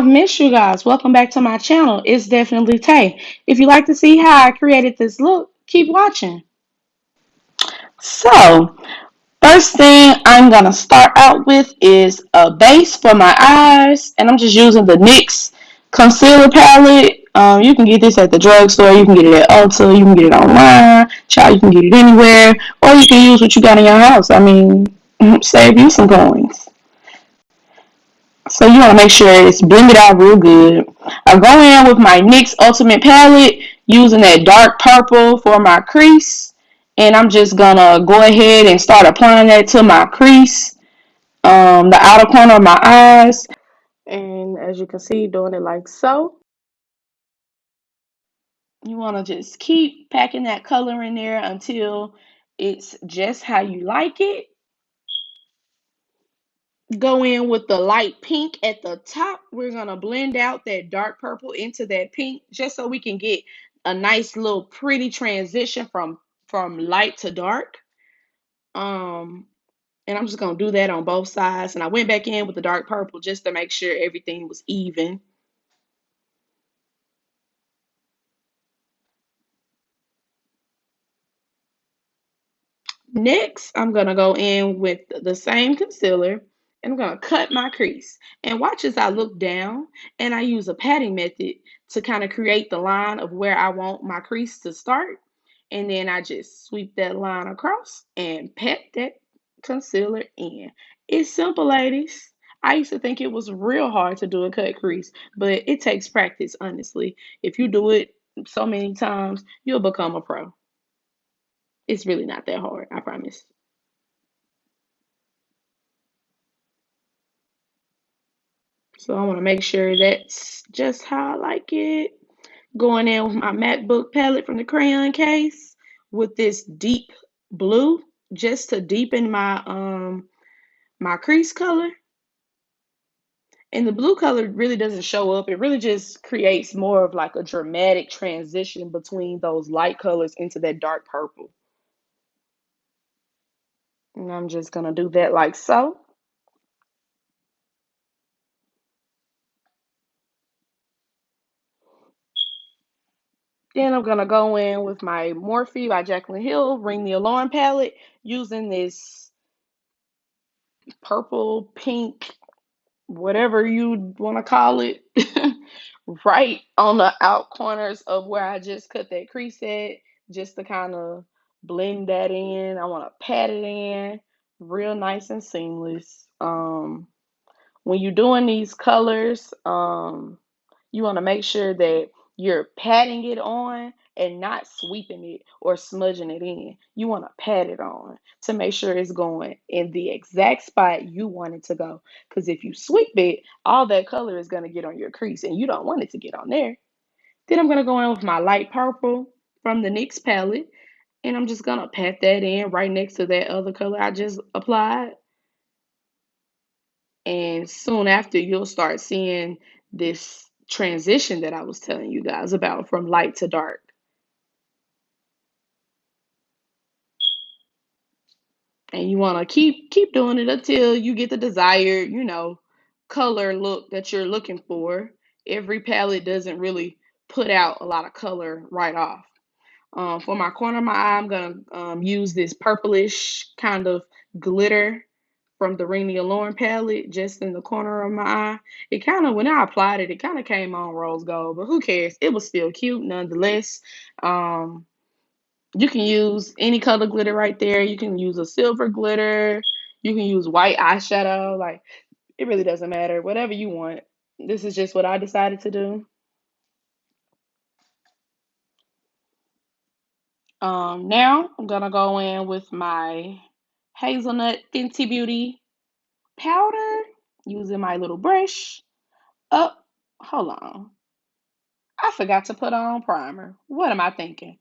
I've missed you guys. Welcome back to my channel. It's definitely Tay. If you like to see how I created this look, keep watching. So, first thing I'm going to start out with is a base for my eyes. And I'm just using the NYX Concealer Palette. You can get this at the drugstore. You can get it at Ulta. You can get it online. Child, you can get it anywhere. Or you can use what you got in your house. I mean, save you some coins. So you want to make sure it's blended out real good. I go in with my NYX Ultimate Palette using that dark purple for my crease. And I'm just going to go ahead and start applying that to my crease, the outer corner of my eyes. And as you can see, doing it like so. You want to just keep packing that color in there until it's just how you like it. Go in with the light pink at the top. We're going to blend out that dark purple into that pink just so we can get a nice little pretty transition from light to dark. And I'm just going to do that on both sides. And I went back in with the dark purple just to make sure everything was even. Next, I'm going to go in with the same concealer and I'm going to cut my crease. And watch as I look down and I use a patting method to kind of create the line of where I want my crease to start. And then I just sweep that line across and pat that concealer in. It's simple, ladies. I used to think it was real hard to do a cut crease, but it takes practice, honestly. If you do it so many times, you'll become a pro. It's really not that hard, I promise. So I want to make sure that's just how I like it. Going in with my MatteBook palette from the Crayon case with this deep blue just to deepen my crease color. And the blue color really doesn't show up. It really just creates more of like a dramatic transition between those light colors into that dark purple. And I'm just going to do that like so. Then I'm going to go in with my Morphe by Jaclyn Hill Ring the Alarm palette using this purple, pink, whatever you want to call it, right on the out corners of where I just cut that crease at, just to kind of blend that in. I want to pat it in real nice and seamless. When you're doing these colors, you want to make sure that you're patting it on and not sweeping it or smudging it in. You want to pat it on to make sure it's going in the exact spot you want it to go. Because if you sweep it, all that color is going to get on your crease and you don't want it to get on there. Then I'm going to go in with my light purple from the NYX palette and I'm just going to pat that in right next to that other color I just applied. And soon after, you'll start seeing this transition that I was telling you guys about from light to dark. And you want to keep doing it until you get the desired, color look that you're looking for. Every palette doesn't really put out a lot of color right off. For my corner of my eye, I'm going to use this purplish kind of glitter from the Ring the Alarm palette just in the corner of my eye. It kind of, when I applied it, it kind of came on rose gold, but who cares? It was still cute nonetheless. Um, you can use any color glitter right there. You can use a silver glitter. You can use white eyeshadow. Like, it really doesn't matter. Whatever you want. This is just what I decided to do. Now I'm gonna go in with my Hazelnut Fenty Beauty powder using my little brush. Oh, hold on. I forgot to put on primer. What am I thinking?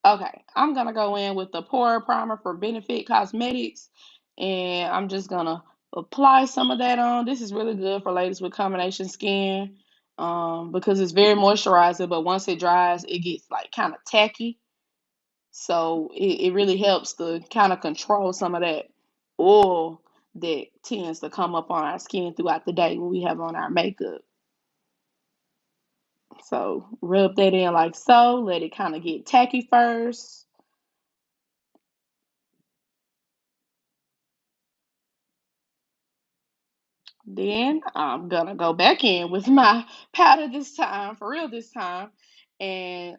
Okay, I'm gonna go in with the Pore primer for Benefit Cosmetics, and I'm just gonna apply some of that on. This is really good for ladies with combination skin, because it's very moisturizing, but once it dries, it gets like kind of tacky. So it really helps to kind of control some of that oil that tends to come up on our skin throughout the day when we have on our makeup. So rub that in like so. Let it kind of get tacky first. Then I'm gonna go back in with my powder this time, for real this time, and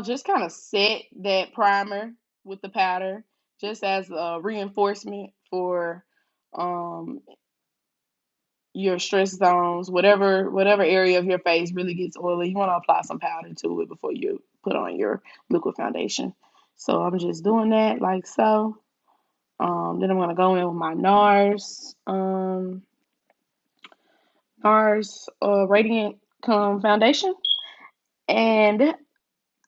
just kind of set that primer with the powder, just as a reinforcement for um your stress zones, whatever area of your face really gets oily. You want to apply some powder to it before you put on your liquid foundation. So I'm just doing that like so. Then I'm gonna go in with my Nars Radiant foundation, and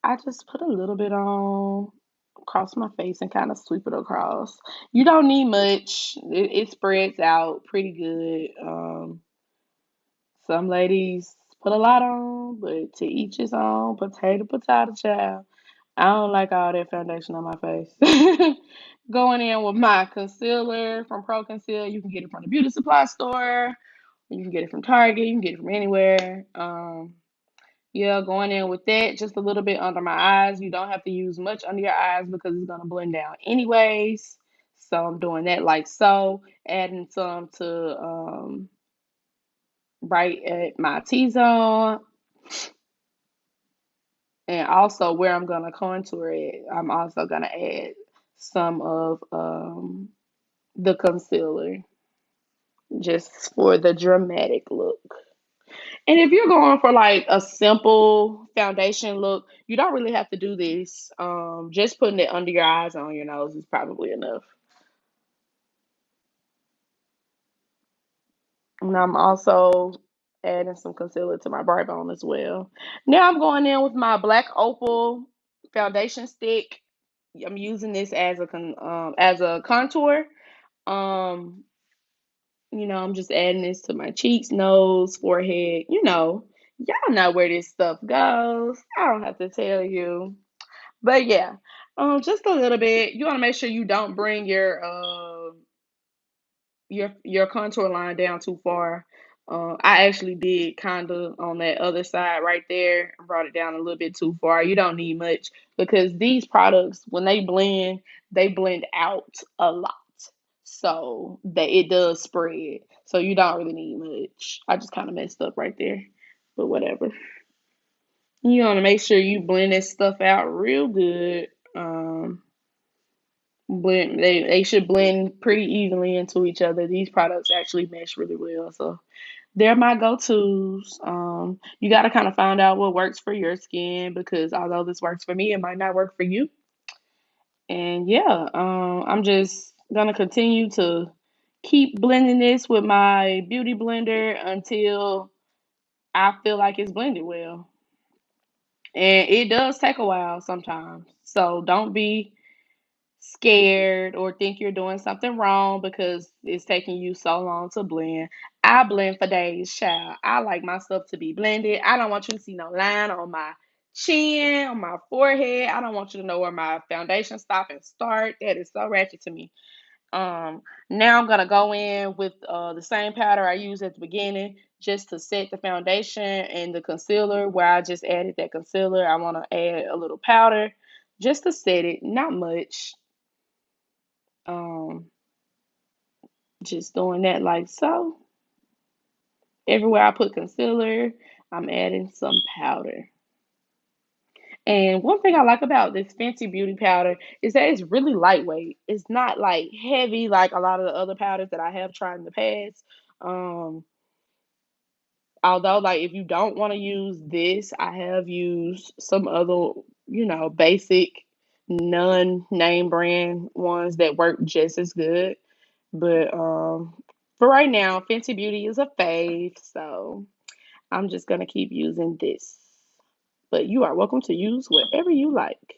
I just put a little bit on across my face and kind of sweep it across. You don't need much. It spreads out pretty good. Some ladies put a lot on, but to each his own. Potato, child. I don't like all that foundation on my face. Going in with my concealer from Pro Conceal. You can get it from the beauty supply store. You can get it from Target. You can get it from anywhere. Yeah, going in with that, just a little bit under my eyes. You don't have to use much under your eyes because it's gonna blend down anyways. So I'm doing that like so, adding some to right at my T-zone, and also where I'm gonna contour it. I'm also gonna add some of the concealer just for the dramatic look. And if you're going for like a simple foundation look, you don't really have to do this. Just putting it under your eyes and on your nose is probably enough. And I'm also adding some concealer to my bright bone as well. Now I'm going in with my black opal foundation stick. I'm using this as a contour. Um, I'm just adding this to my cheeks, nose, forehead. Y'all know where this stuff goes. I don't have to tell you. But yeah, just a little bit. You want to make sure you don't bring your contour line down too far. I actually did kind of on that other side right there. Brought it down a little bit too far. You don't need much because these products, when they blend out a lot. So that it does spread. So you don't really need much. I just kind of messed up right there, but whatever. You want to make sure you blend this stuff out real good. They should blend pretty evenly into each other. These products actually mesh really well, so they're my go-tos. You got to kind of find out what works for your skin because although this works for me, it might not work for you. And yeah, I'm just gonna continue to keep blending this with my beauty blender until I feel like it's blended well. And it does take a while sometimes, so don't be scared or think you're doing something wrong because it's taking you so long to blend. I blend for days, child. I like my stuff to be blended. I don't want you to see no line on my chin, on my forehead. I don't want you to know where my foundation stop and start. That is so ratchet to me. Um, Now I'm gonna go in with the same powder I used at the beginning just to set the foundation and the concealer where I just added that concealer. I want to add a little powder just to set it, not much. Um, just doing that like so. Everywhere I put concealer, I'm adding some powder. And one thing I like about this Fenty Beauty powder is that it's really lightweight. It's not like heavy like a lot of the other powders that I have tried in the past. Um, Although, like, if you don't want to use this, I have used some other, basic non-name brand ones that work just as good. But for right now, Fenty Beauty is a fave, so I'm just gonna keep using this. But you are welcome to use whatever you like.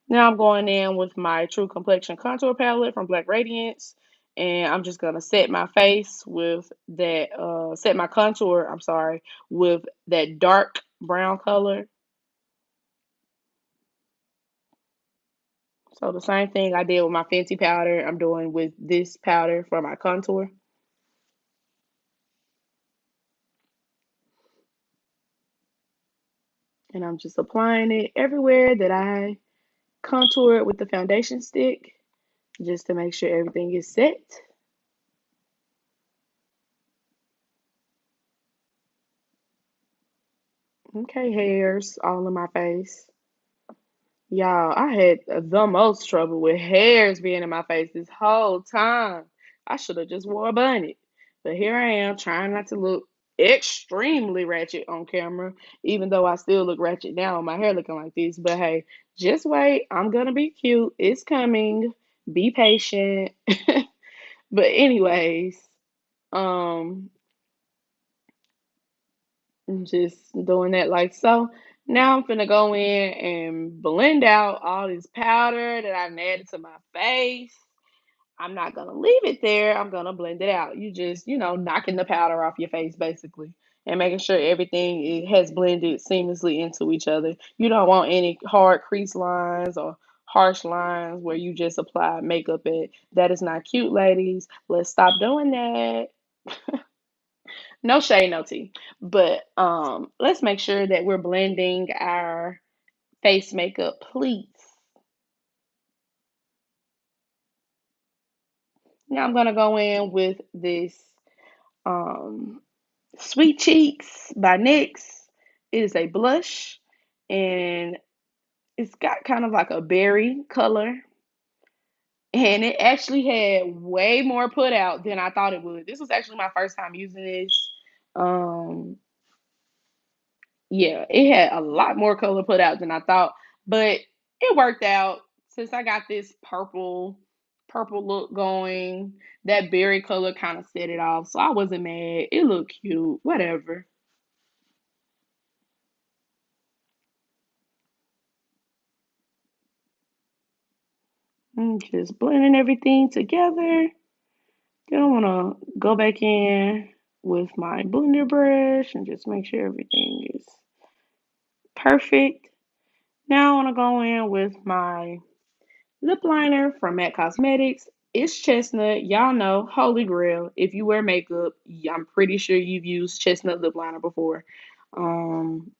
Now I'm going in with my True Complexion Contour Palette from Black Radiance. And I'm just gonna set my face with that, set my contour, I'm sorry, with that dark brown color. So the same thing I did with my Fenty powder, I'm doing with this powder for my contour. I'm just applying it everywhere that I contour it with the foundation stick just to make sure everything is set. Okay, hairs all in my face. Y'all, I had the most trouble with hairs being in my face this whole time. I should have just wore a bonnet. But here I am trying not to look extremely ratchet on camera, even though I still look ratchet now with my hair looking like this. But hey, just wait. I'm gonna be cute. It's coming. Be patient. But anyways, um, I'm just doing that like so. Now I'm finna go in and blend out all this powder that I've added to my face. I'm not gonna leave it there. I'm gonna blend it out. You just, knocking the powder off your face basically and making sure everything has blended seamlessly into each other. You don't want any hard crease lines or harsh lines where you just apply makeup at. That is not cute, ladies. Let's stop doing that. No shade, no tea. But let's make sure that we're blending our face makeup, please. Now I'm gonna go in with this um Sweet Cheeks by NYX. It is a blush and it's got kind of like a berry color. And it actually had way more put out than I thought it would. This was actually my first time using this. Um, yeah, it had a lot more color put out than I thought, but it worked out since I got this purple look going. That berry color kind of set it off, so I wasn't mad. It looked cute, whatever. I'm just blending everything together. Then I want to go back in with my blender brush and just make sure everything is perfect. Now I want to go in with my lip liner from MAC Cosmetics. It's Chestnut. Y'all know, holy grail. If you wear makeup, I'm pretty sure you've used Chestnut lip liner before. Um,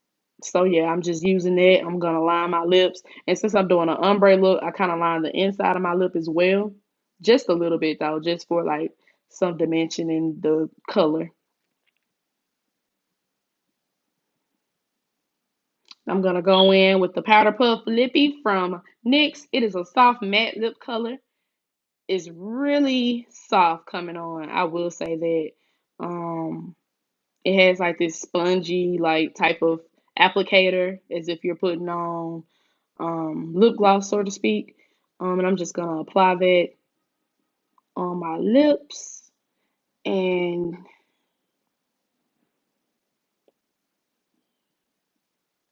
so yeah, I'm just using it. I'm gonna line my lips, and since I'm doing an ombre look, I kind of line the inside of my lip as well, just a little bit though, just for like some dimension in the color. I'm gonna go in with the Powder Puff Lippie from NYX. It is a soft matte lip color. It's really soft coming on. I will say that. It has like this spongy like type of applicator as if you're putting on lip gloss, so to speak. And I'm just gonna apply that on my lips, and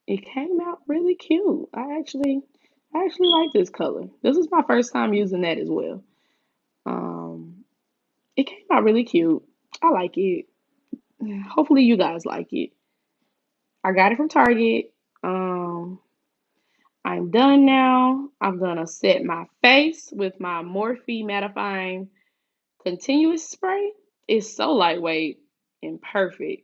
it came out really cute. I actually like this color. This is my first time using that as well. Um, it came out really cute. I like it. Hopefully you guys like it. I got it from Target. Um, I'm done now. I'm gonna set my face with my Morphe Mattifying Continuous Spray. It's so lightweight and perfect.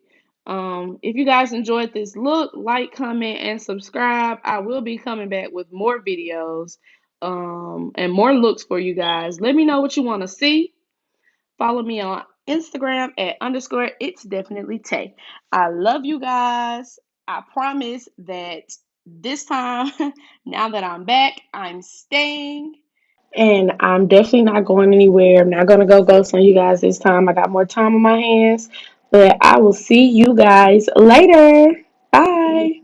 If you guys enjoyed this look, like, comment, and subscribe. I will be coming back with more videos and more looks for you guys. Let me know what you want to see. Follow me on Instagram at underscore it's definitely Tay. I love you guys. I promise that this time, now that I'm back, I'm staying. And I'm definitely not going anywhere. I'm not going to go ghost on you guys this time. I got more time on my hands. But I will see you guys later. Bye.